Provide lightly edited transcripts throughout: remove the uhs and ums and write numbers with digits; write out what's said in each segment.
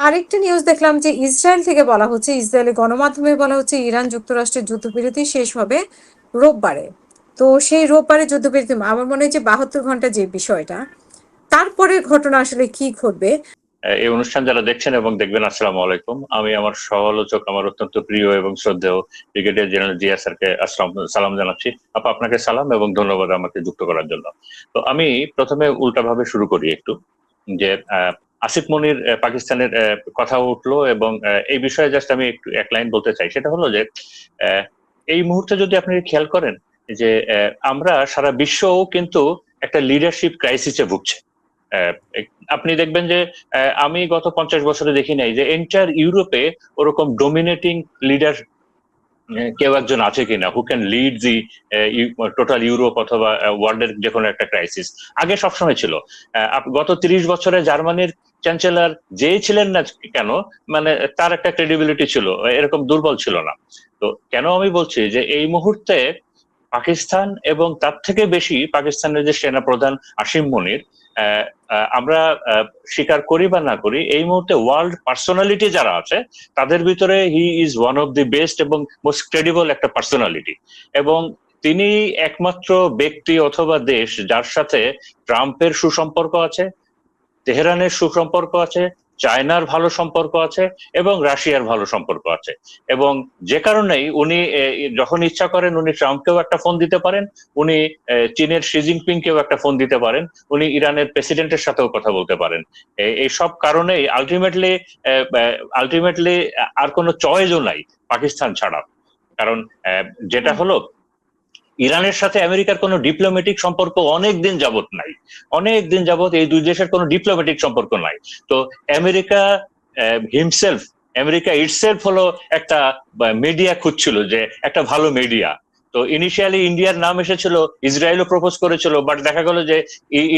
আরেকটা নিউজ দেখলাম যে ইসরায়েল থেকে বলা হচ্ছে, ইসরায়েলের গণমাধ্যমে বলা হচ্ছে ইরান যুক্তরাষ্ট্রের যুদ্ধবিরতি শেষ হবে রোববারে। তো সেই রোববারে যুদ্ধবিরতি, আমার মনে হয় যে 72 ঘন্টা যে বিষয়টা, তারপরে ঘটনা আসলে কি ঘটবে। এই অনুষ্ঠান যারা দেখছেন এবং দেখবেন, আসসালামু আলাইকুম। আমি আমার সহআলোচক, আমার অত্যন্ত প্রিয় এবং শ্রদ্ধেয় ব্রিগেডিয়ার জেনারেল জিয়া স্যারকে সালাম জানাচ্ছি। আপনাকে সালাম এবং ধন্যবাদ আমাকে যুক্ত করার জন্য। তো আমি প্রথমে উল্টাভাবে শুরু করি একটু, যে আসিফ মনির পাকিস্তানের কথা উঠলো এবং এই বিষয়ে জাস্ট আমি একটু এক লাইন বলতে চাই। সেটা হলো যে আহ, এই মুহূর্তে যদি আপনি খেয়াল করেন যে আমরা সারা বিশ্বও কিন্তু একটা লিডারশিপ ক্রাইসিসে ভুগছে। আহ, আপনি দেখবেন যে আমি গত 50 বছরে দেখি নাই যে এন্টার ইউরোপে ওরকম ডোমিনেটিং লিডার কেউ একজন আছে কিনা, who can lead the total Europe অথবা ওয়ার্ল্ডের যে কোনো একটা ক্রাইসিস। আগে সবসময় ছিল। গত 30 বছরে জার্মানির চ্যান্সেলর যেই ছিলেন না কেন, মানে তার একটা ক্রেডিবিলিটি ছিল, এরকম দুর্বল ছিল না। তো কেন আমি বলছি যে এই মুহূর্তে পাকিস্তান এবং তার থেকে বেশি পাকিস্তানের যে সেনা প্রধান আসিম মনির, আমরা স্বীকার করি বা না করি, এই মুহূর্তে ওয়ার্ল্ড পার্সোনালিটি যারা আছে তাদের ভিতরে he is one of the best এবং মোস্ট ক্রেডিবল একটা পার্সোনালিটি। এবং তিনি একমাত্র ব্যক্তি অথবা দেশ যার সাথে ট্রাম্পের সুসম্পর্ক আছে, তেহরানের সুসম্পর্ক আছে, চায়নার ভালো সম্পর্ক আছে এবং রাশিয়ার ভালো সম্পর্ক আছে। এবং যে কারণেই উনি যখন ইচ্ছা করেন উনি ট্রাম্পকেও একটা ফোন দিতে পারেন, উনি চীনের শি জিনপিংকেও একটা ফোন দিতে পারেন, উনি ইরানের প্রেসিডেন্টের সাথেও কথা বলতে পারেন। এই সব কারণেই আলটিমেটলি আর কোনো চয়েসও নাই পাকিস্তান ছাড়া। কারণ যেটা হলো, ইরানের সাথে আমেরিকার কোনো ডিপ্লোম্যাটিক সম্পর্ক অনেক দিন যাবত নাই। অনেক দিন যাবত এই দুই দেশের কোনো ডিপ্লোম্যাটিক সম্পর্ক নাই। তো আমেরিকা হিমসেলফ, আমেরিকা ইটসেলফ হলো একটা মিডিয়া খুঁজছিল, যে একটা ভালো মিডিয়া। তো ইনিশিয়ালি ইন্ডিয়ার নাম এসেছিল, ইসরায়েলও প্রপোজ করেছিল, বাট দেখা গেল যে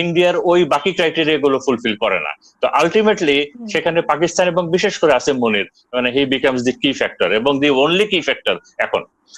ইন্ডিয়ার ওই বাকি ক্রাইটেরিয়া গুলো ফুলফিল করে না। তো আলটিমেটলি সেখানে পাকিস্তান এবং বিশেষ করে আসিম মনির, মানে হি বিকামস দি কি ফ্যাক্টর এবং দি অনলি কি ফ্যাক্টর এখন।